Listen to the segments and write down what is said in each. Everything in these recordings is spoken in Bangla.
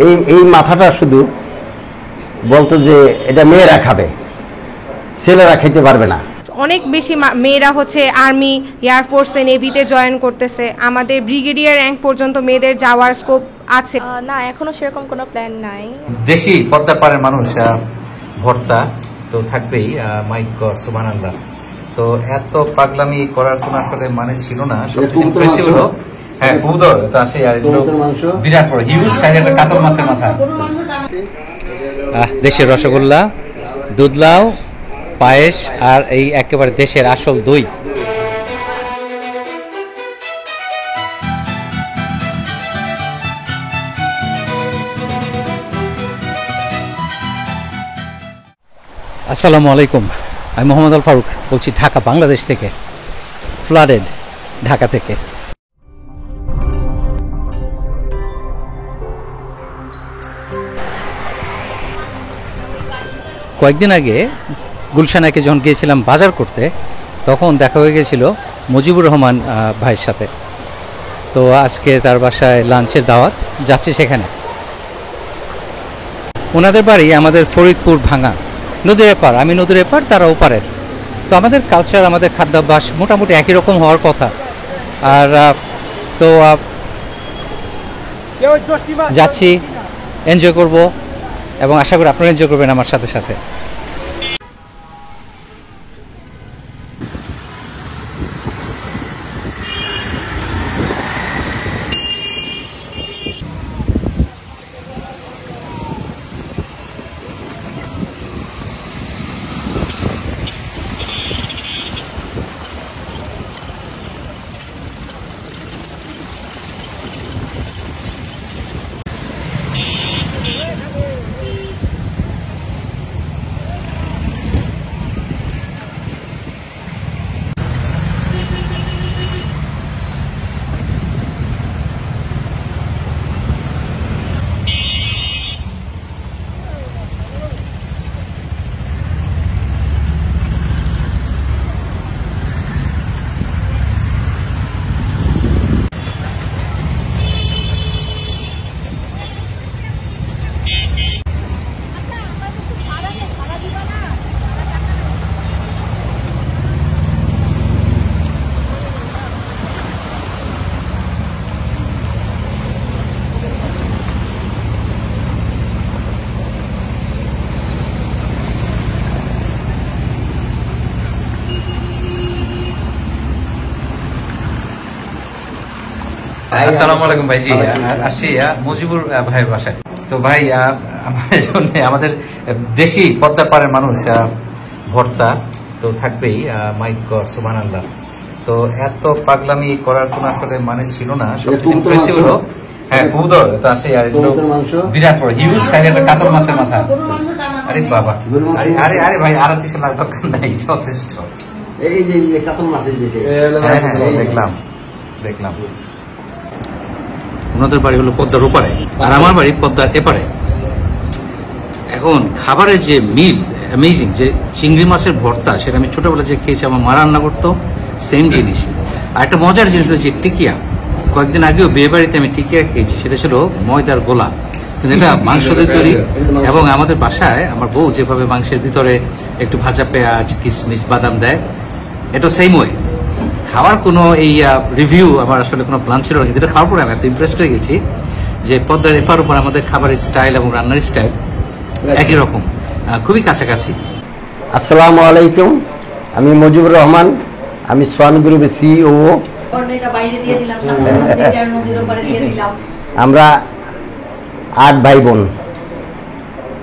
এই মাথাটা শুধু বলতো যে এটা মেয়েরা খাবে, ছেলেরা খেতে পারবে না। অনেক বেশি মেয়েরা হচ্ছে আর্মি, এয়ারফোর্সে, নেভিতে জয়েন করতেছে। আমাদের ব্রিগেডিয়ার র্যাঙ্ক পর্যন্ত মেয়েদের যাওয়ার স্কোপ আছে। না, এখনো সেরকম কোনো প্ল্যান নাই। দেশি পদ্মা পাড়ের মানুষ ভর্তা তো থাকবেই, মাই গড সুবহানাল্লাহ। তো এত পাগলামি করার কোনো আসলে মানে ছিল না। সবচেয়ে ইমপ্রেসিভ হলো হ্যাঁ কবুতর তো আছে, আর বিরাট বড় হিউজ সাইজের একটা কাতল মাছের মাথা। দেশের রসগোল্লা, দুধলাও, পায়েস আর এই একেবারে দেশের আসল দই। আসসালামু আলাইকুম, আমি মোহাম্মদ আল ফারুক বলছি ঢাকা, বাংলাদেশ থেকে, ফ্লাডেড ঢাকা থেকে। কয়েকদিন আগে গুলশানাকে যখন গিয়েছিলাম বাজার করতে, তখন দেখা হয়ে গেছিল মুজিবুর রহমান ভাইয়ের সাথে। তো আজকে তার বাসায় লাঞ্চের দাওয়াত, যাচ্ছে সেখানে। ওনাদের বাড়ি আমাদের ফরিদপুর ভাঙা, নদীর এপার, আমি নদীর এপার, তারা ওপারের। তো আমাদের কালচার, আমাদের খাদ্যাভ্যাস মোটামুটি একই রকম হওয়ার কথা। আর তো যাচ্ছি, এনজয় করব এবং আশা করি আপনারা এনজয় করবেন আমার সাথে সাথে। আসসালামু আলাইকুম ভাইজি, আসছি মুজিবুর ভাইয়ের বাসায়। তো ভাই আমাদের জন্য, আমাদের দেশি পদ্মা পাড়ের মানুষ ভর্তা তো থাকবেই, মাই গড সুবহানাল্লাহ। তো এত পাগলামি করার কোনো আসলে মানে ছিল না। সবচেয়ে ইমপ্রেসিভ হলো হ্যাঁ কবুতর তো আছে, আর বিরাট বড় হিউজ সাইজের একটা কাতল মাছের মাথা। আরে বাবা, আরে আরে ভাই, আর কিছু লাগ দরকার নাই, যথেষ্ট। এই যে কাতল মাছের দেখলাম দেখলাম। ওনাদের বাড়ি হলো পদ্মার ওপারে, আর আমার বাড়ি পদ্মার এপারে। এখন খাবারের যে মিল অ্যামেজিং, যে চিংড়ি মাছের ভর্তা, সেটা আমি ছোটবেলা যে খেয়েছি, আমার মা রান্না করতো, সেম জিনিস। আর একটা মজার জিনিস হলো যে টিকিয়া, কয়েকদিন আগেও বিয়ে বাড়িতে আমি টিকিয়া খেয়েছি, সেটা ছিল ময়দার গোলা, কিন্তু এটা মাংস দিয়ে তৈরি। এবং আমাদের বাসায় আমার বউ যেভাবে মাংসের ভিতরে একটু ভাজা পেঁয়াজ, কিশমিশ, বাদাম দেয়, এটা সেম ওয়ে। খাওয়ার কোনো এই রিভিউ আমার আসলে কোনো প্ল্যান ছিল না, কিন্তু এটা খাওয়ার পরে আমি এত ইমপ্রেসড হয়ে গেছি যে পদ্মার এপার উপর আমাদের খাবারের স্টাইল এবং রান্নার স্টাইল একই রকম, খুবই কাছাকাছি। আসসালামু আলাইকুম, আমি মুজিবুর রহমান, আমি সোয়ান গ্রুপের সিইও। আমরা 8 ভাই বোন,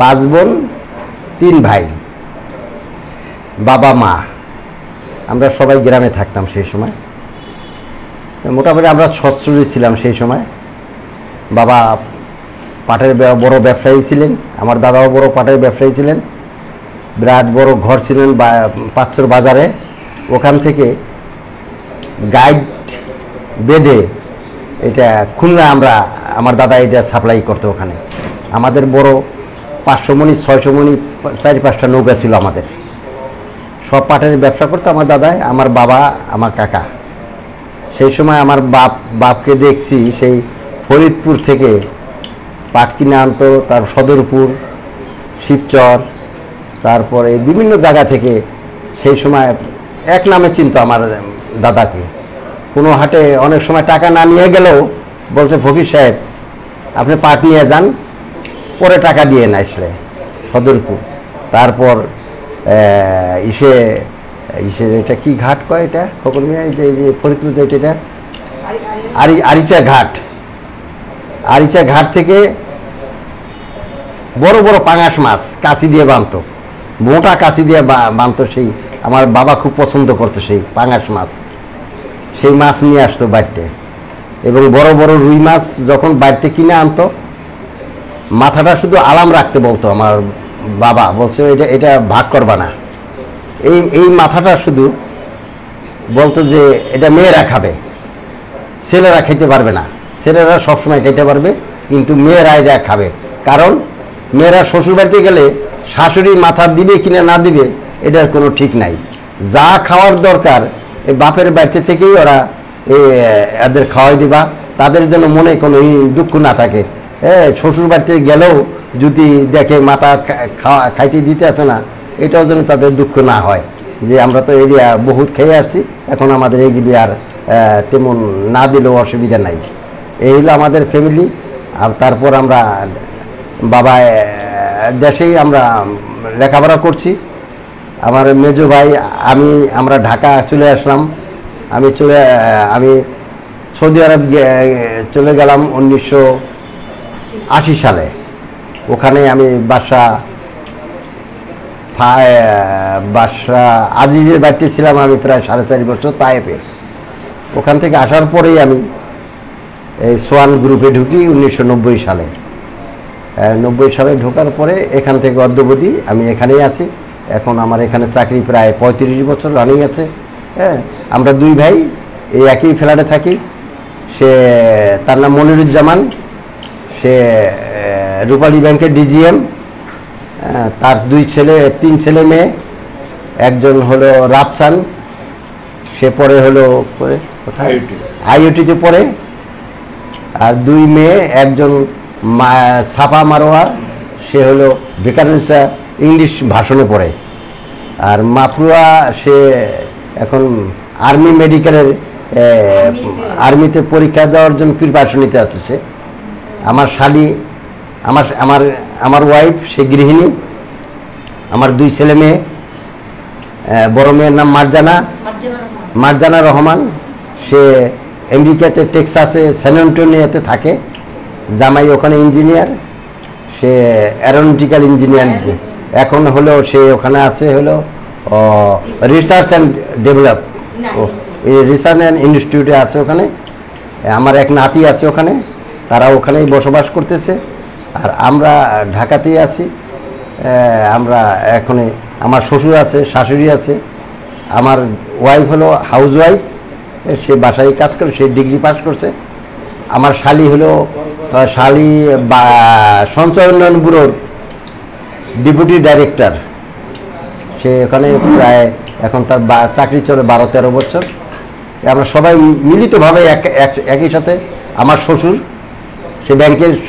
5 বোন, 3 ভাই, বাবা মা। আমরা সবাই গ্রামে থাকতাম সেই সময়। মোটামুটি আমরা সচ্ছলই ছিলাম সেই সময়। বাবা পাটের বড় ব্যবসায়ী ছিলেন, আমার দাদাও বড় পাটের ব্যবসায়ী ছিলেন। বিরাট বড় ঘর ছিলেন পাঁচশোর বাজারে। ওখান থেকে গাইড বেঁধে এটা খুলনা আমার দাদা এটা সাপ্লাই করতো ওখানে। আমাদের বড় 500 মণি 600 মণি 4-5টা নৌকা ছিল আমাদের। সব পাটের ব্যবসা করতো আমার দাদাই, আমার বাবা, আমার কাকা। সেই সময় আমার বাপকে দেখছি সেই ফরিদপুর থেকে পাট কিনে আনতো, তার সদরপুর, শিবচর, তারপরে বিভিন্ন জায়গা থেকে সেই সময় এক নামে চিনতো আমার দাদাকে। কোনো হাটে অনেক সময় টাকা না নিয়ে গেলেও বলছে ফকির সাহেব আপনি পাট নিয়ে যান, পরে টাকা দিয়ে না আসলে সদরপুর। তারপর ইসে ইসে এটা কি ঘাট কয় এটা খবর নিয়ে যে ফরিদপুর যাইতে এটা আরিচা ঘাট, আরিচা ঘাট থেকে বড় বড় পাঙাশ মাছ কাঁচি দিয়ে বানতো, মোটা কাঁচি দিয়ে বানতো। সেই আমার বাবা খুব পছন্দ করতো সেই পাঙাশ মাছ, সেই মাছ নিয়ে আসতো বাড়িতে। এবং বড় বড় রুই মাছ যখন বাড়িতে কিনে আনতো, মাথাটা শুধু আলাম রাখতে বলতো আমার বাবা, বলছে এটা এটা ভাগ করবা না। এই মাথাটা শুধু বলতো যে এটা মেয়েরা খাবে, ছেলেরা খেতে পারবে না। ছেলেরা সবসময় খেতে পারবে, কিন্তু মেয়েরা এটা খাবে। কারণ মেয়েরা শ্বশুরবাড়িতে গেলে শাশুড়ি মাথা দিবে কিনা না দিবে এটার কোনো ঠিক নাই। যা খাওয়ার দরকার এই বাপের বাড়িতে থেকেই ওরা এদের খাওয়াই দিবা, তাদের যেন মনে কোনো দুঃখ না থাকে। শ্বশুর বাড়িতে গেলেও যদি দেখে মাথা খাইতে দিতে আছে না, এটাও যেন তাদের দুঃখ না হয় যে আমরা তো এরিয়া বহুত খেয়ে আসছি, এখন আমাদের এইগুলি আর তেমন না দিলেও অসুবিধা নাই। এই হলো আমাদের ফ্যামিলি। আর তারপর আমরা বাবা দেশেই আমরা লেখাপড়া করছি। আমার মেজো ভাই আমরা ঢাকা চলে আসলাম। আমি সৌদি আরব চলে গেলাম 1980 সালে। ওখানে আমি বাসা আজিজের বাড়িতে ছিলাম আমি প্রায় 4.5 বছর তায়েফে। ওখান থেকে আসার পরেই আমি এই সোয়ান গ্রুপে ঢুকি 1990 সালে। 90 সালে ঢোকার পরে এখান থেকে অদ্যাবধি আমি এখানেই আছি। এখন আমার এখানে চাকরি প্রায় 35 বছর রানিং আছে। আমরা দুই ভাই এই একই ফ্ল্যাটে থাকি। তার নাম মনিরুজ্জামান, সে রূপালী ব্যাংকের ডিজিএম। তার 3 ছেলে মেয়ে, একজন হলো রাফসান, সে পরে হলো আইওটিতে পড়ে, আর 2 মেয়ে, একজন সাফা মারোয়া, সে হলো বেকারুসা ইংলিশ ভাষণে পড়ে, আর মাফরুয়া সে এখন আর্মি মেডিকেলের আর্মিতে পরীক্ষা দেওয়ার জন্য প্রিপারেশন নিতে আছে সে। আমার শালি আমার ওয়াইফ সে গৃহিণী। আমার 2 ছেলে মেয়ে, বড় মেয়ের নাম মারজানা রহমান, সে আমেরিকাতে টেক্সাসে স্যান অ্যান্টোনিওতে থাকে। জামাই ওখানে ইঞ্জিনিয়ার, সে অ্যারোনটিক্যাল ইঞ্জিনিয়ার। এখন হলো সে ওখানে আছে হলো রিসার্চ অ্যান্ড ডেভেলপ, এই রিসার্চ অ্যান্ড ইনস্টিটিউটে আছে ওখানে। আমার এক নাতি আছে ওখানে, তারা ওখানেই বসবাস করতেছে। আর আমরা ঢাকাতেই আছি। আমরা এখানে আমার শ্বশুর আছে, শাশুড়ি আছে। আমার ওয়াইফ হলো হাউস ওয়াইফ, সে বাসায় কাজ করে, সে ডিগ্রি পাস করছে। আমার শালি হলো সঞ্চয় উন্নয়ন ব্যুরোর ডেপুটি ডাইরেক্টর। সে ওখানে প্রায় এখন তার চাকরি চলে 12-13 বছর। আমরা সবাই মিলিতভাবে একই সাথে। আমার শ্বশুর সে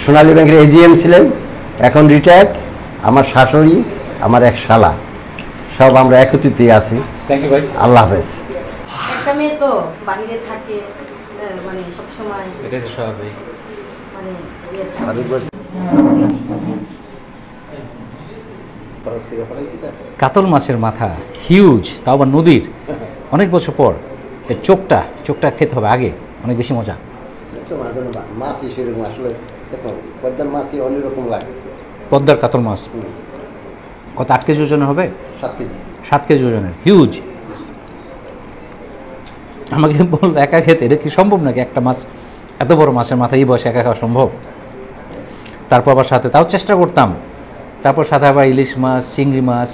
সোনালী ব্যাংকের এজিএম ছিলেন, এখন রিটায়ার্ড। আমার শাশুড়ি, আমার এক শালা, সব আমরা একত্রিতই আছি। আল্লাহ হাফেজ। একটা মেয়ে তো বাইরে থাকে, মানে সবসময় এটাই তো স্বাভাবিক। মানে কাতল মাছের মাথা হিউজ, তাও আবার নদীর, অনেক বছর পর। এর চোখটা খেতে হবে আগে, অনেক বেশি মজা। মাছই সেরকম আসলে, দেখো পদ্মার মাছই অনেক রকম লাগে। পদ্মার কাতল মাছ কত 8 কেজি ওজনের হবে? 7 কেজি। 7 কেজি ওজনের হিউজ। আমাকে বললো একা খেতে, এটা কি সম্ভব নাকি? একটা মাছ, এত বড় মাছের মাথা এই বয়সে একা খাওয়া সম্ভব? তারপর আবার সাথে, তাও চেষ্টা করতাম, তারপর সাথে আবার ইলিশ মাছ, চিংড়ি মাছ,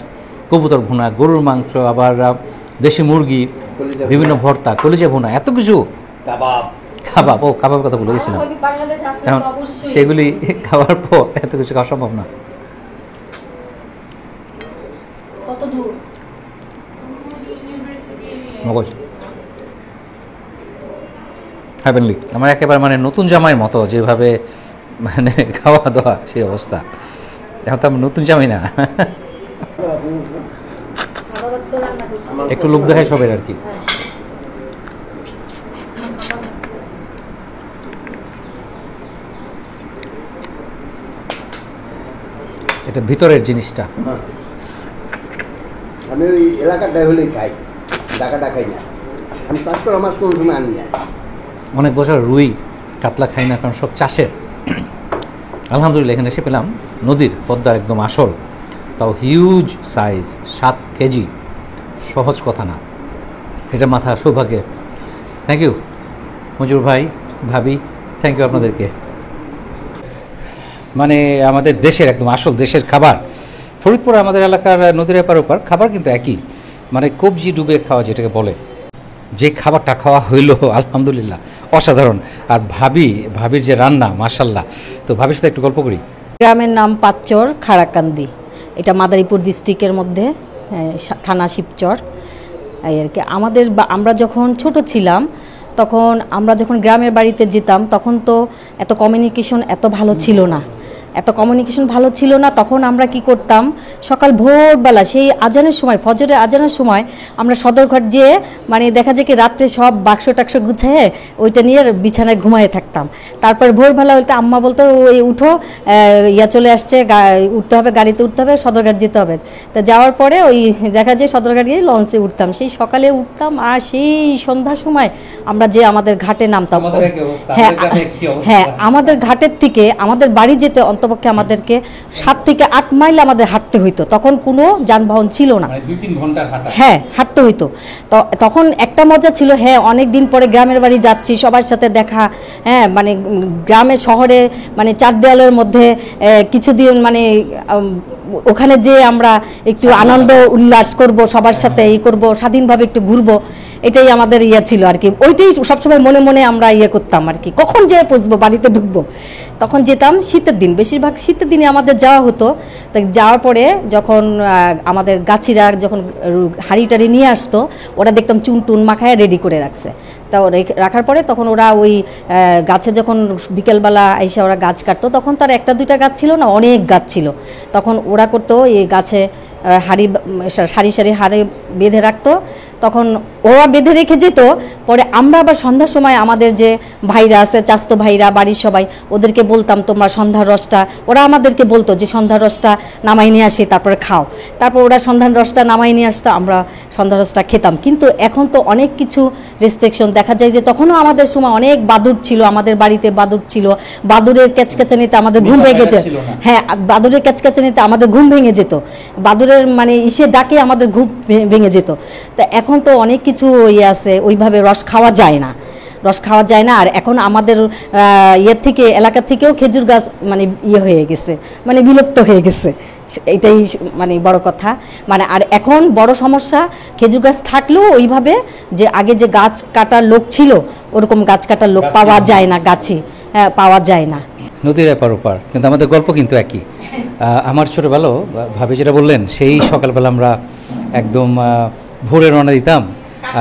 কবুতর ভুনা, গরুর মাংস, আবার দেশি মুরগি, বিভিন্ন ভর্তা, কলিজা ভুনা, এত কিছু, কাবাব। কাবাব কথা বলে গেছিলাম। কারণ সেগুলি খাওয়ার পর এত কিছু খাওয়া সম্ভব না। কত দূর? মগজ হ্যাভেনলি। আমার একেবারে মানে নতুন জামাইয়ের মতো, যেভাবে মানে খাওয়া দাওয়া সেই অবস্থা। এখন তো আমি নতুন জামাই না, একটু লোক দেখায় সবের আর কি। এটা ভিতরের জিনিসটা। আমি ওই এলাকাটাই হলেই খাই, ঢাকাটা খাই না। আমি চাষ করা মাছ কোনো সময় আনি না। অনেক বছর রুই কাতলা খাই না, কারণ সব চাষের। আলহামদুলিল্লাহ এখানে এসে পেলাম নদীর, পদ্মার একদম আসল, তাও হিউজ সাইজ, 7 কেজি, সহজ কথা না। এটা মাথা সৌভাগ্যে। থ্যাংক ইউ মঞ্জুর ভাই, ভাবি, থ্যাংক ইউ আপনাদেরকে। মানে আমাদের দেশের একদম আসল দেশের খাবার। ফরিদপুর আমাদের এলাকার নদীর এপার ওপার খাবার কিন্তু একই, মানে কবজি ডুবে খাওয়া যেটাকে বলে, যে খাবারটা খাওয়া হইল আলহামদুলিল্লাহ অসাধারণ। আর ভাবির যে রান্না মাশাল্লাহ। তো ভাবির সাথে একটু গল্প করি। গ্রামের নাম পাঁচচর খাড়াকান্দি, এটা মাদারীপুর ডিস্ট্রিক্টের মধ্যে, থানা শিবচর। এই আর কি। আমরা যখন ছোট ছিলাম, তখন আমরা যখন গ্রামের বাড়িতে যেতাম, তখন তো এত কমিউনিকেশন এত ভালো ছিল না। তখন আমরা কি করতাম, সকাল ভোরবেলা সেই আজানের সময়, ফজরের আজানের সময় আমরা সদরঘাট যেয়ে, মানে দেখা যায় কি রাত্রে সব বাক্স টাক্স গুছায় ওইটা নিয়ে বিছানায় ঘুমায়ে থাকতাম। তারপর ভোরবেলা বলতে আম্মা বলতো ওই উঠো, চলে আসছে, উঠতে হবে, গাড়িতে উঠতে হবে, সদরঘাট যেতে হবে। তা যাওয়ার পরে ওই দেখা যায় সদরঘাট গিয়ে লঞ্চে উঠতাম, সেই সকালে উঠতাম, আর সেই সন্ধ্যার সময় আমরা যে আমাদের ঘাটে নামতাম। হ্যাঁ, আমাদের ঘাটের থেকে আমাদের বাড়ি যেতে অন্তপক্ষে আমাদেরকে 7 থেকে 8 মাইল আমাদের হাঁটতে হইতো। তখন কোনো যানবাহন ছিল না, 2-3 ঘন্টার হাঁটা। হ্যাঁ, হাঁটতে হইতো। তো তখন একটা মজা ছিল, হ্যাঁ অনেক দিন পরে গ্রামের বাড়ি যাচ্ছি, সবার সাথে দেখা, হ্যাঁ মানে গ্রামের শহরে মানে 4 দেয়ালের মধ্যে কিছুদিন মানে ওখানে যে আমরা একটু আনন্দ উল্লাস করব, সবার সাথে করব, স্বাধীনভাবে একটু ঘুরবো, এটাই আমাদের ছিল আর কি। ওইটাই সবসময় মনে মনে আমরা করতাম আর কি, কখন যেয়ে পৌঁছবো, বাড়িতে ঢুকবো। তখন যেতাম শীতের দিন, বেশিরভাগ শীতের দিনে আমাদের যাওয়া হতো। তো যাওয়ার পরে যখন আমাদের গাছিরা যখন হাঁড়ি টাড়ি নিয়ে আসতো, ওরা দেখতাম চুন টুন মাখায় রেডি করে রাখছে। তা রাখার পরে তখন ওরা ওই গাছে যখন বিকেলবেলা এসে ওরা গাছ কাটতো, তখন তার 1-2টা গাছ ছিল না, অনেক গাছ ছিল। তখন ওরা করতো এই গাছে সারি সারি হাড়ি বেঁধে রাখতো, তখন ওরা বেঁধে রেখে যেত। পরে আমরা আবার সন্ধ্যার সময় আমাদের যে ভাইরা আছে, চাস্তো ভাইরা, বাড়ির সবাই, ওদেরকে বলতাম তোমরা সন্ধ্যার রসটা, ওরা আমাদেরকে বলতো যে সন্ধ্যার রসটা নামাই নিয়ে আসি, তারপরে খাও। তারপর ওরা সন্ধ্যার রসটা নামাই নিয়ে আসতো, আমরা সন্ধ্যার রসটা খেতাম। কিন্তু এখন তো অনেক কিছু রেস্ট্রিকশন দেখা যায়, যে তখনও আমাদের সময় অনেক বাদুড় ছিল, আমাদের বাড়িতে বাদুড় ছিল, বাদুড়ের ক্যাচক্যাচানিতে আমাদের ঘুম ভেঙে যেত। হ্যাঁ, বাদুড়ের ক্যাচক্যাচানিতে আমাদের ঘুম ভেঙে যেত, বাদুড়ের মানে ডাকে আমাদের ঘুম ভেঙে যেত। তা এখন তো অনেক কিছু আছে, ওইভাবে রস খাওয়া যায় না। আর এখন আমাদের থেকে এলাকা থেকেও খেজুর গাছ মানে হয়ে গেছে, মানে বিলুপ্ত হয়ে গেছে, এটাই মানে বড় কথা। মানে আর এখন বড় সমস্যা, খেজুর গাছ থাকলেও ওইভাবে যে আগে যে গাছ কাটার লোক ছিল, ওরকম গাছ কাটার লোক পাওয়া যায় না, গাছে পাওয়া যায় না। নদীর এপার ওপার, কিন্তু আমাদের গল্প কিন্তু একই। আমার ছোটোবেলাও ভাবি যেটা বললেন, সেই সকালবেলা আমরা একদম ভোরে রওনা দিতাম,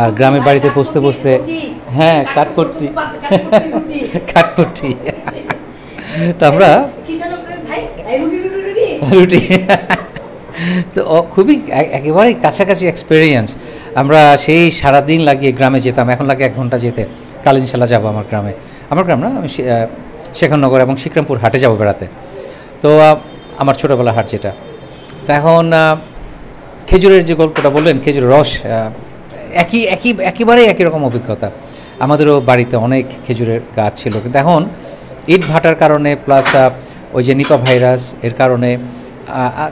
আর গ্রামের বাড়িতে পৌঁছতে হ্যাঁ কাঠপট্টি তো আমরা রুটি তো খুবই একেবারে কাছাকাছি এক্সপেরিয়েন্স। আমরা সেই সারাদিন লাগিয়ে গ্রামে যেতাম, এখন লাগে 1 ঘন্টা যেতে। কাল ইনশাল্লাহ যাবো আমার গ্রাম না, আমি শেখাননগর এবং শিকরামপুর হাটে যাব বেড়াতে। তো আমার ছোটোবেলা হাট যেটা, তা এখন খেজুরের যে গল্পটা বললেন, খেজুরের রস, একেবারে একই রকম অভিজ্ঞতা। আমাদেরও বাড়িতে অনেক খেজুরের গাছ ছিল, কিন্তু এখন ইট ভাটার কারণে প্লাস ওই যে নিপা ভাইরাস এর কারণে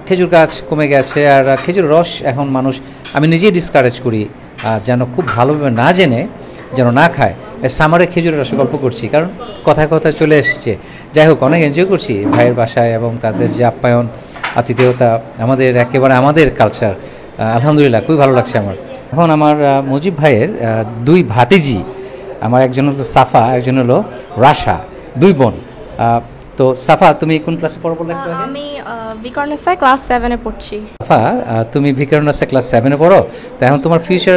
খেজুর গাছ কমে গেছে। আর খেজুর রস এখন মানুষ, আমি নিজেই ডিসকারেজ করি, যেন খুব ভালোভাবে না জেনে যেন না খায়। সামারে খেজুরের রসে গল্প করছি, কারণ কথায় কথায় চলে এসছে। যাই হোক, অনেক এনজয় করছি ভাইয়ের বাসায়, এবং তাদের যে আপ্যায়ন, আতিথেয়তা, আমাদের কালচার, আলহামদুলিল্লাহ খুবই ভালো লাগছে আমার। এখন আমার মুজিব ভাইয়ের 2 ভাতিজি, আমার একজন হলো সাফা, একজন হলো রাশা, 2 বোন। তো সাফা, তুমি কোন ক্লাসে পড়ো বললে? আমি ভিকারুন্নিসা ক্লাস 7-এ পড়ছি। সাফা, তুমি ভিকারুন্নিসা ক্লাস 7-এ পড়ো। তো এখন তোমার ফিউচার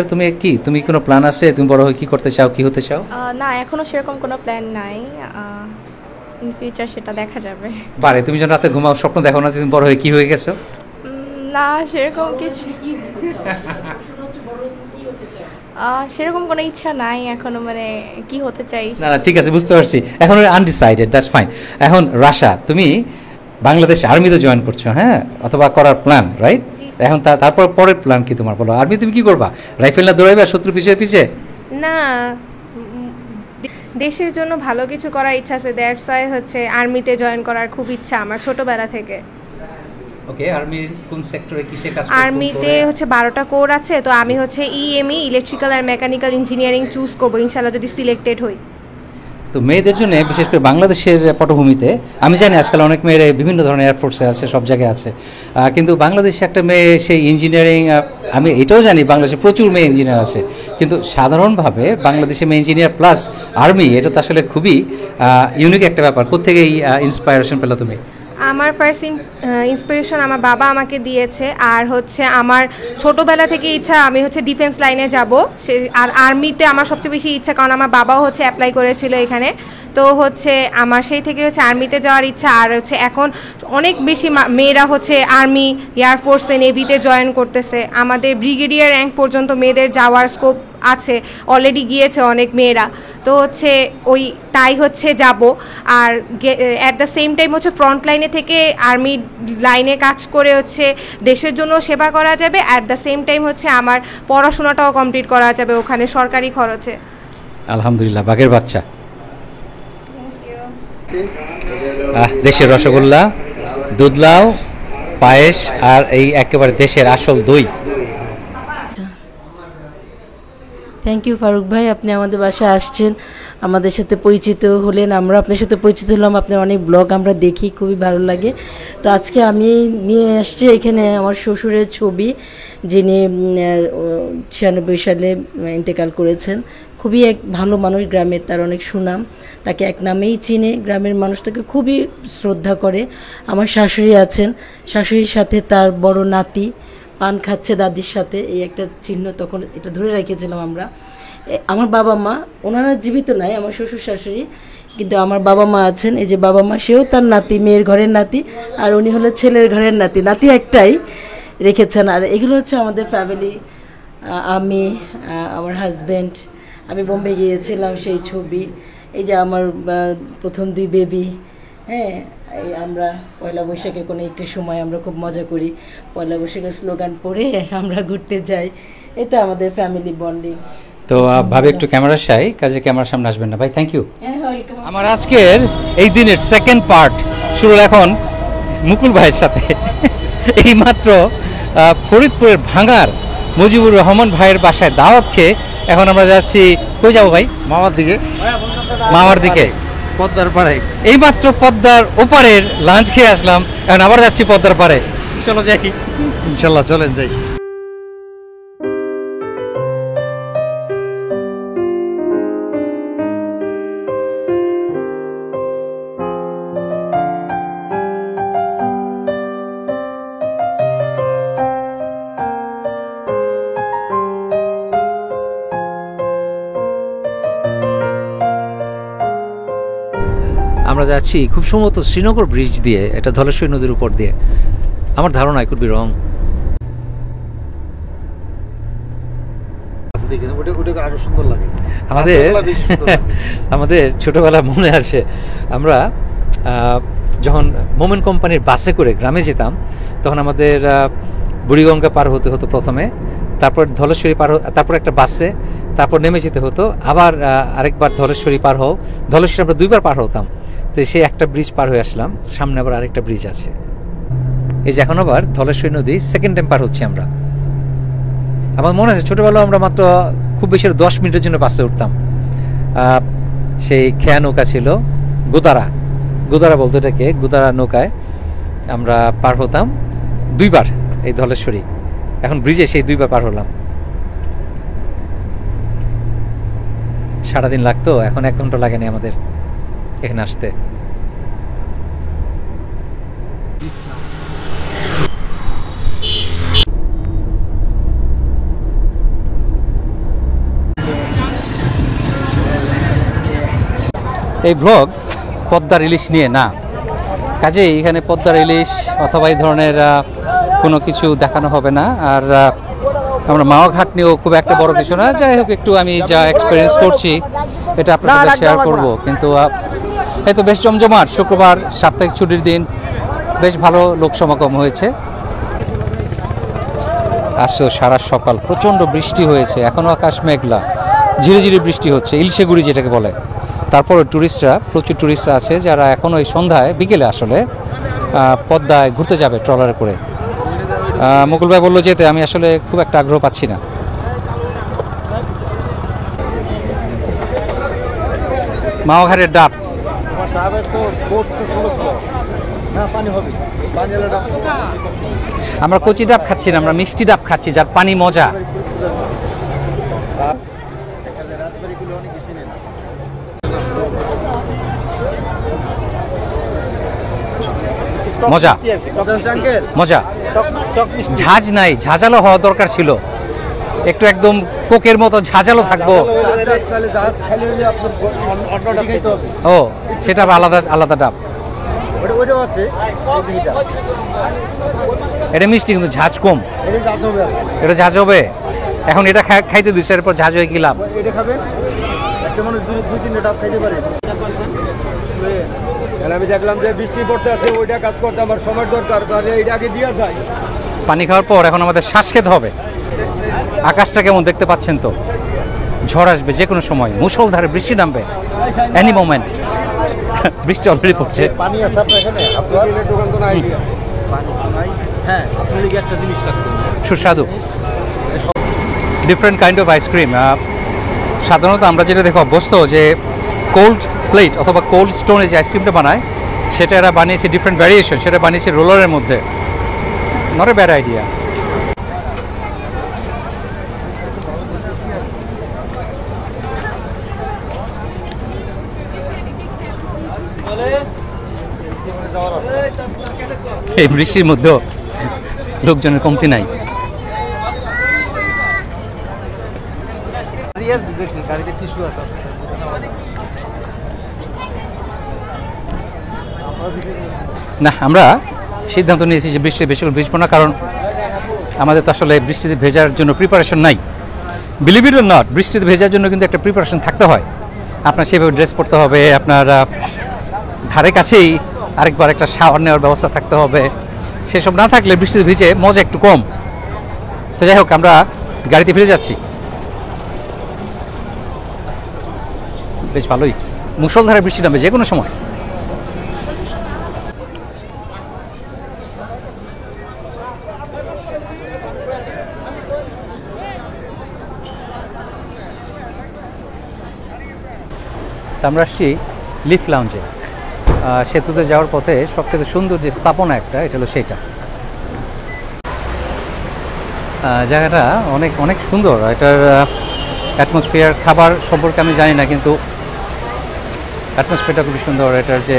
তুমি কোনো প্ল্যান আছে? তুমি বড় হয়ে কি করতে চাও, কি হতে চাও? না, এখনো সেরকম কোনো প্ল্যান নাই। ইন ফিউচার সেটা দেখা যাবে। পারে তুমি যখন রাতে ঘুমাও স্বপ্ন দেখো না যে তুমি বড় হয়ে কি হয়ে গেছো? না সেরকম কিছু সেরকম কোনো ইচ্ছা নাই এখনো, মানে কি হতে চাই। না না ঠিক আছে, বুঝতে পারছি। এখন আনডিসাইডেড, দ্যাটস ফাইন। এখন রাশা, তুমি বাংলাদেশ আর্মিতে জয়েন করছো, হ্যাঁ, অথবা করার প্ল্যান, রাইট? এখন তারপর পরের প্ল্যান কি তোমার, বলো। আর্মি তুমি কি করবা? রাইফেল না দৌড়াইবা শত্রু পিছিয়ে পিছিয়ে? না, দেশের জন্য ভালো কিছু করার ইচ্ছা আছে, দ্যাটস ওয়াই হচ্ছে আর্মিতে জয়েন করার খুব ইচ্ছা আমার ছোটবেলা থেকে। ওকে, আর্মির কোন সেক্টরে কিসে কাজ করতে? আর্মিতে হচ্ছে 12টা কোর আছে, তো আমি হচ্ছে ইএমই ইলেকট্রিক্যাল আর মেকানিক্যাল ইঞ্জিনিয়ারিং চুজ করবো ইনশাআল্লাহ যদি সিলেক্টেড হই। তো মেয়েদের জন্য বিশেষ করে বাংলাদেশের পটভূমিতে আমি জানি আজকাল অনেক মেয়েরা বিভিন্ন ধরনের এয়ারফোর্সে আছে, সব জায়গায় আছে, কিন্তু বাংলাদেশে একটা মেয়ে সেই ইঞ্জিনিয়ারিং, আমি এটাও জানি বাংলাদেশে প্রচুর মেয়ে ইঞ্জিনিয়ার আছে, কিন্তু সাধারণভাবে বাংলাদেশে মেয়ে ইঞ্জিনিয়ার প্লাস আর্মি, এটা তো আসলে খুবই ইউনিক একটা ব্যাপার। কোত্থেকে এই ইন্সপায়ারেশন পেলো তুমি? আমার ফার্স্ট ইন্সপিরেশন আমার বাবা আমাকে দিয়েছে, আর হচ্ছে আমার ছোটোবেলা থেকে ইচ্ছা আমি হচ্ছে ডিফেন্স লাইনে যাব, আর আর্মিতে আমার সবচেয়ে বেশি ইচ্ছা, কারণ আমার বাবাও হচ্ছে অ্যাপ্লাই করেছিল এখানে, তো হচ্ছে আমার সেই থেকে হচ্ছে আর্মিতে যাওয়ার ইচ্ছা। আর হচ্ছে এখন অনেক বেশি মেয়েরা হচ্ছে আর্মি, এয়ারফোর্সে, নেভিতে জয়েন করতেছে, আমাদের ব্রিগেডিয়ার র্যাঙ্ক পর্যন্ত মেয়েদের যাওয়ার স্কোপ আছে, অলরেডি গিয়েছে অনেক মেয়েরা, তো হচ্ছে ওই তাই হচ্ছে যাব। আর অ্যাট দ্য সেম টাইম হচ্ছে ফ্রন্ট লাইনে থেকে আর্মি লাইনে কাজ করে হচ্ছে দেশের জন্য সেবা করা যাবে, অ্যাট দ্য সেম টাইম হচ্ছে আমার পড়াশোনাটাও কমপ্লিট করা যাবে ওখানে সরকারি খরচে। আলহামদুলিল্লাহ, বাঘের বাচ্চা। দেশের রসগোল্লা, দুধলাও, পায়েস, আর এই একেবারে দেশের আসল দই। থ্যাংক ইউ ফারুক ভাই, আপনি আমাদের বাসায় আসছেন, আমাদের সাথে পরিচিত হলেন, আমরা আপনার সাথে পরিচিত হলাম, আপনার অনেক ব্লগ আমরা দেখি, খুবই ভালো লাগে। তো আজকে আমি নিয়ে আসছি এখানে আমার শ্বশুরের ছবি, যিনি 96 সালে ইন্তেকাল করেছেন। খুবই এক ভালো মানুষ, গ্রামের তার অনেক সুনাম, তাকে এক নামেই চিনে, গ্রামের মানুষ তাকে খুবই শ্রদ্ধা করে। আমার শাশুড়ি আছেন, শাশুড়ির সাথে তার বড় নাতি পান খাচ্ছে দাদির সাথে, এই একটা চিহ্ন, তখন এটা ধরে রেখেছিলাম আমরা। আমার বাবা মা, ওনারা জীবিত নাই, আমার শ্বশুর শাশুড়ি, কিন্তু আমার বাবা মা আছেন, এই যে বাবা মা, সেও তার নাতি, মেয়ের ঘরের নাতি, আর উনি হলো ছেলের ঘরের নাতি, নাতি একটাই রেখেছেন। আর এগুলো হচ্ছে আমাদের ফ্যামিলি, আমি, আমার হাজব্যান্ড, আমি বোম্বে গিয়েছিলাম সেই ছবি, এই যে আমার প্রথম 2 বেবি, হ্যাঁ, এই আমরা পয়লা বৈশাখে কোনো একটি সময় আমরা খুব মজা করি, পয়লা বৈশাখের স্লোগান পড়ে আমরা ঘুরতে যাই, এটা আমাদের ফ্যামিলি বন্ডিং। তো ভাবে একটু ক্যামেরার সাই, কাজে ক্যামেরার সামনে আসবেন না ভাই। Thank you. আমার আজকের এই দিনের সেকেন্ড পার্ট শুরু এখন মুকুল ভাইয়ের সাথে। এইমাত্র ফরিদপুরের ভাঙার মুজিবুর রহমান ভাইয়ের বাসায় দাওয়াত খেয়ে এখন আমরা যাচ্ছি, কই যাবো ভাই? মামার দিকে। মামার দিকে, পদ্মার পাড়ে। এইমাত্র পদ্মার ওপারের লাঞ্চ খেয়ে আসলাম, এখন আবার যাচ্ছি পদ্মার পাড়ে। চলো যাই, ইনশাল্লাহ চলেন যাই। আমরা যাচ্ছি খুব সম্ভবত শ্রীনগর ব্রিজ দিয়ে, এটা ধলেশ্বরী নদীর উপর দিয়ে, আমার ধারণা, কুড বি রং। আরো সুন্দর লাগে আমাদের ছোটবেলা মনে আছে, আমরা যখন মোমেন কোম্পানির বাসে করে গ্রামে যেতাম, তখন আমাদের বুড়িগঙ্গা পার হতে হতো প্রথমে, তারপর ধলেশ্বরী পার, তারপর একটা বাসে, তারপর নেমে যেতে হতো, আবার আরেকবার ধলেশ্বরী পার হও, ধলেশ্বরী আমরা 2বার পার হতাম। তো সেই একটা ব্রিজ পার হয়ে আসলাম, সামনে আবার আরেকটা ব্রিজ আছে, এই যে এখন আবার ধলেশ্বরী নদী সেকেন্ড টাইম পার হচ্ছি আমরা। আমার মনে আছে ছোটোবেলায় আমরা মাত্র খুব বেশি 10 মিনিটের জন্য বাসে উঠতাম, সেই খেয়া নৌকা ছিল, গোদারা বলতো এটাকে, গোদারা নৌকায় আমরা পার হতাম 2বার এই ধলেশ্বরী, এখন ব্রিজে সেই 2বার পার হলাম। সারাদিন লাগতো, এখন 1 ঘন্টা লাগেনি আমাদের এখানে আসতে। এই ব্লগ পদ্মার ইলিশ নিয়ে না, কাজেই এখানে পদ্মার ইলিশ অথবা এই ধরনের কোনো কিছু দেখানো হবে না। আর আমরা মাওয়াঘাট নিয়েও খুব একটা বড় কিছু না, যাই হোক একটু আমি যা এক্সপিরিয়েন্স করছি এটা আপনার সাথে শেয়ার করব। কিন্তু এই তো বেশ জমজমাট, শুক্রবার সাপ্তাহিক ছুটির দিন, বেশ ভালো লোক সমাগম হয়েছে। আজ তো সারা সকাল প্রচণ্ড বৃষ্টি হয়েছে, এখনও আকাশ মেঘলা, ঝিরিঝিরি বৃষ্টি হচ্ছে, ইলশেগুড়ি যেটাকে বলে। তারপরে ট্যুরিস্টরা, প্রচুর ট্যুরিস্ট আছে যারা এখন ওই সন্ধ্যায় বিকেলে আসলে পদ্মায় ঘুরতে যাবে ট্রলারে করে। মুকুল ভাই বললো যেতে, আমি আসলে খুব একটা আগ্রহ পাচ্ছি না। মাওয়াঘাটের ডাব, আমরা কচি ডাব খাচ্ছি না, আমরা মিষ্টি ডাব খাচ্ছি যার পানি মজা। মজা মজা, ঝাঁজ নাই, ঝাঁঝালো হওয়া দরকার ছিল, একটু একদম কোকের মতো ঝাঁঝালো থাকবো। ও সেটা আলাদা আলাদা ডাব, এটা মিষ্টি কিন্তু ঝাঁজ কম, এটা ঝাঁজ হবে। এখন এটা খাইতে দিচ্ছে, এরপর ঝাঁজ হয়ে গেলাম। আমি দেখলাম যে বৃষ্টি পড়তে আছে, ওইটা কাজ করতে আমার সময় দরকার, তাহলে এইটা আগে দিয়ে যায়। পানি খাওয়ার পর এখন আমাদের শ্বাস খেতে হবে। আকাশটা কেমন দেখতে পাচ্ছেন তো, ঝড় আসবে যে কোনো সময়, মুষলধারে বৃষ্টি নামবে এনি মোমেন্ট। বৃষ্টি অলরেডি পড়ছে। পানি আছে আপনার এখানে? আপনার দোকান তো নাই। হ্যাঁ, আপনার কি একটা জিনিস লাগছে সুস্বাদু, ডিফারেন্ট কাইন্ড অফ আইসক্রিম। সাধারণত আমরা যেটা দেখে অভ্যস্ত যে কোল্ড প্লেট অথবা কোল্ড স্টোনে যে আইসক্রিমটা বানায়, সেটা এরা বানিয়েছে ডিফারেন্ট ভ্যারিয়েশন, সেটা বানিয়েছে রোলারের মধ্যে। Not a bad idea. এই বৃষ্টির মধ্যেও লোকজনের কমতি নাই। না, আমরা সিদ্ধান্ত নিয়েছি যে বৃষ্টি বেশিক্ষণ ভিজবো না, কারণ আমাদের তো আসলে বৃষ্টিতে ভেজার জন্য প্রিপারেশন নাই। বিলিভ ইট অর নট, বৃষ্টিতে ভেজার জন্য কিন্তু একটা প্রিপারেশন থাকতে হয়। আপনার সেভাবে ড্রেস পরতে হবে, আপনার ধারে কাছেই আরেকবার একটা শাওয়ার নেওয়ার ব্যবস্থা থাকতে হবে। সেসব না থাকলে বৃষ্টিতে ভিজে মজা একটু কম। তো যাই হোক, আমরা গাড়িতে ফিরে যাচ্ছি। বেশ ভালোই, মুষলধারে বৃষ্টি নামবে যে কোনো সময়। আমরা আসছি লিফ লাউঞ্জে। সেতুতে যাওয়ার পথে সবথেকে সুন্দর যে স্থাপনা একটা, এটা হলো সেইটা। জায়গাটা অনেক অনেক সুন্দর, এটার অ্যাটমসফিয়ার, খাবার সম্পর্কে আমি জানি না, কিন্তু অ্যাটমসফিয়ারটা খুবই সুন্দর। এটার যে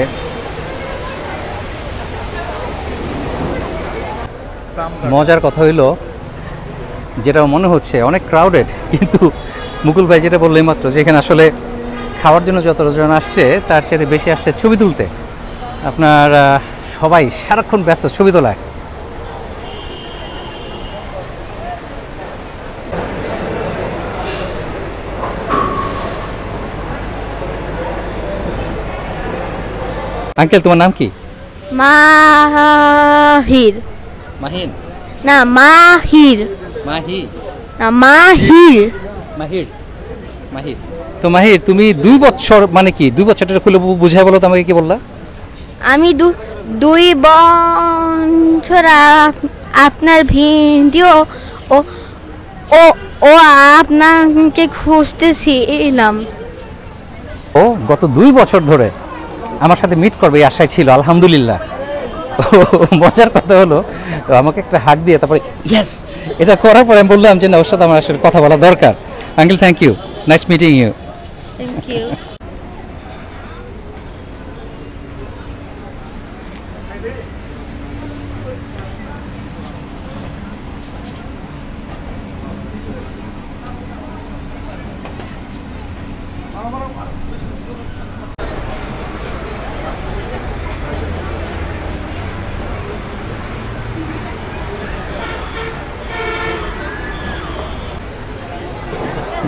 মজার কথা হইল, যেটা মনে হচ্ছে অনেক ক্রাউডেড, কিন্তু মুকুল ভাই যেটা বললো এইমাত্র, যে এখানে আসলে খাওয়ার জন্য যতজন আসছে তার চেয়ে বেশি আসছে ছবি তুলতে। আপনার সবাই সারাক্ষণ ব্যস্ত ছবি তোলায়। আঙ্কেল, তোমার নাম কি? মাহির। মাহিন? না, মাহির। মাহি? না, মাহির। মাহির? মাহির। তো মাহির, তুমি 2 বছর মানে কি 2 বছরটা খুলে বুঝাই বলো তো আমাকে, কি বললা? আমি 2 বছর আপনার ভিডিও ও ও ও আপনাকে খুঁজতেছিলাম। ও গত 2 বছর ধরে আমার সাথে মিট করবে এই আশায় ছিল। আলহামদুলিল্লাহ। মজার কথা হলো, আমাকে একটা হাক দিয়ে তারপরে ইয়েস এটা করার পরে আমি বললাম যে না, ওর সাথে আমার আসলে কথা বলা দরকার। Uncle, thank you, nice meeting you. Thank you.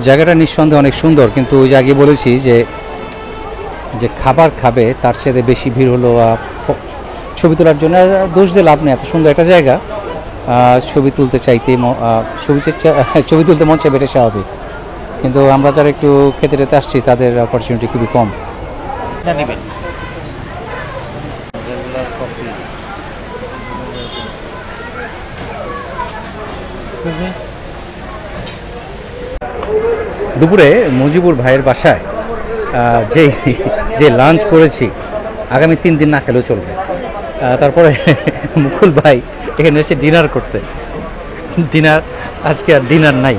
জায়গাটা নিঃসন্দেহে অনেক সুন্দর, কিন্তু ওই যে আগে বলেছি যে যে খাবার খাবে তার চেয়ে বেশি ভিড় হলো ছবি তোলার জন্য। আর দোষ দিয়ে লাভ নেই, এত সুন্দর একটা জায়গা, ছবি তুলতে চাইতে ছবি তুলতে মন চাইবে, এটা স্বাভাবিক। কিন্তু আমরা যারা একটু খেতে টেতে আসছি তাদের অপরচুনিটি খুবই কম। দুপুরে মুজিবুর ভাইয়ের বাসায় যে লাঞ্চ করেছি, আগামী 3 দিন না খেলেও চলবে। তারপরে মুকুল ভাই এখানে এসে ডিনার করতে, ডিনার আজকে আর ডিনার নাই,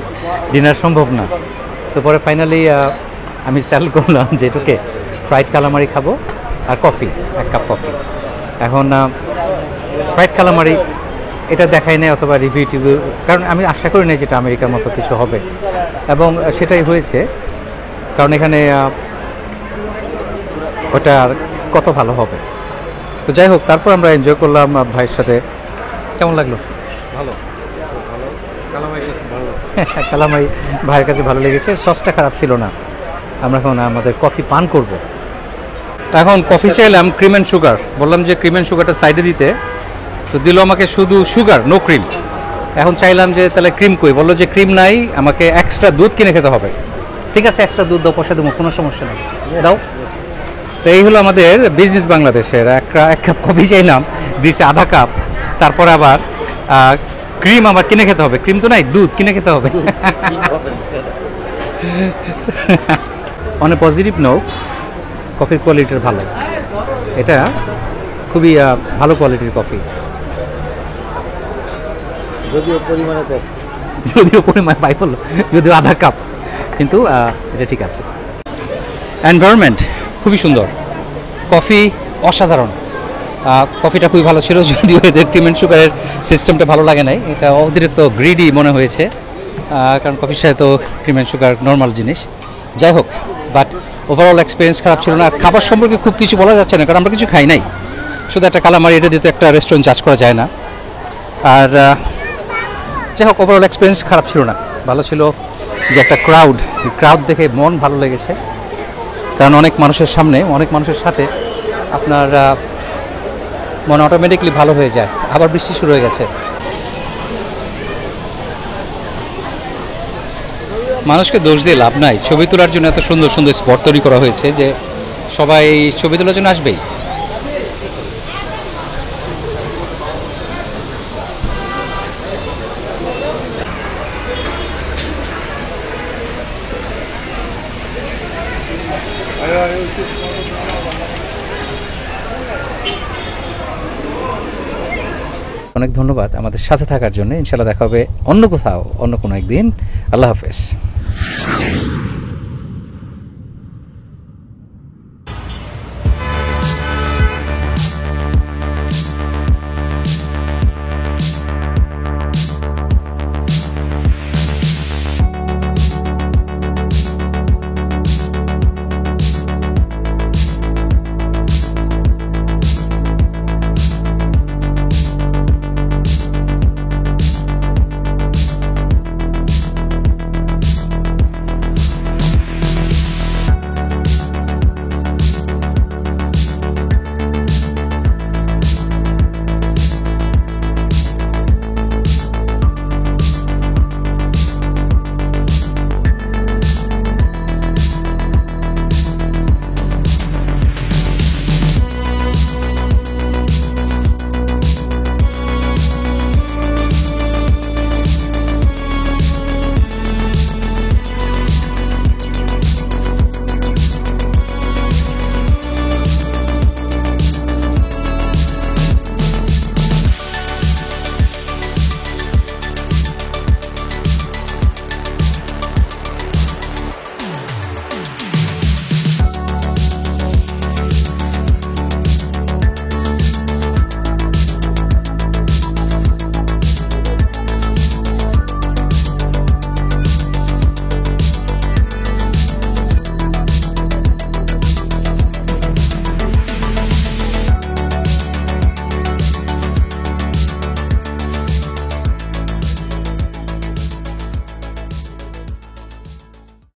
ডিনার সম্ভব না। তো পরে ফাইনালি আমি সেল করলাম যে এটুকে ফ্রাইড কালামারি খাবো আর কফি, 1 কাপ কফি। এখন ফ্রাইড কালামারি এটা দেখাই নাই অথবা রিভিউ টিভিউ, কারণ আমি আশা করি নাই যেটা আমেরিকার মতো কিছু হবে, এবং সেটাই হয়েছে। কারণ এখানে ওটা আর কত ভালো হবে। তো যাই হোক, তারপর আমরা এনজয় করলাম ভাইয়ের সাথে। কেমন লাগলো? ভালো, কালামাই ভাইয়ের কাছে ভালো লেগেছে, সসটা খারাপ ছিল না। আমরা এখন আমাদের কফি পান করব। এখন কফি চাইলাম ক্রিম অ্যান্ড সুগার, বললাম যে ক্রিম অ্যান্ড সুগারটা সাইডে দিতে, তো দিল আমাকে শুধু সুগার, নো ক্রিম। এখন চাইলাম যে তাহলে ক্রিম কই, বললো যে ক্রিম নাই, আমাকে এক্সট্রা দুধ কিনে খেতে হবে। ঠিক আছে, এক্সট্রা দুধ দাও, পয়সা দেবো, কোনো সমস্যা নেই, দাও। তো এই হলো আমাদের বিজনেস বাংলাদেশের। 1 কাপ কফি চাইলাম, দিয়েছে আধা কাপ। তারপরে আবার ক্রিম আবার কিনে খেতে হবে, ক্রিম তো নাই, দুধ কিনে খেতে হবে। অনেক পজিটিভ নোট, কফির কোয়ালিটির ভালো, এটা খুবই ভালো কোয়ালিটির কফি, যদিও পরিমাণে পাই হলো, যদিও আধা কাপ, কিন্তু এটা ঠিক আছে। এনভায়রনমেন্ট খুবই সুন্দর, কফি অসাধারণ, কফিটা খুবই ভালো ছিল। যদিও এদের ক্রিম অ্যান্ড সুগারের সিস্টেমটা ভালো লাগে নাই, এটা অতিরিক্ত গ্রিডি মনে হয়েছে, কারণ কফির সাথে তো ক্রিম অ্যান্ড সুগার নর্মাল জিনিস। যাই হোক, বাট ওভারঅল এক্সপিরিয়েন্স খারাপ ছিল না। আর খাবার সম্পর্কে খুব কিছু বলা যাচ্ছে না, কারণ আমরা কিছু খাই নাই, শুধু একটা কালামারি, এটা দিতে একটা রেস্টুরেন্ট চার্জ করা যায় না। আর যাই হোক, ওভারঅল এক্সপিরিয়েন্স খারাপ ছিল না, ভালো ছিল। যে একটা ক্রাউড দেখে মন ভালো লেগেছে, কারণ অনেক মানুষের সামনে, অনেক মানুষের সাথে আপনার মন অটোমেটিকলি ভালো হয়ে যায়। আবার বৃষ্টি শুরু হয়ে গেছে। মানুষকে দোষ দিয়ে লাভ নাই, ছবি তোলার জন্য এত সুন্দর সুন্দর স্পট তৈরি করা হয়েছে যে সবাই ছবি তোলার জন্য আসবেই। অনেক ধন্যবাদ আমাদের সাথে থাকার জন্য। ইনশাআল্লাহ দেখা হবে অন্য কোথাও, অন্য কোনো একদিন। আল্লাহ হাফেজ।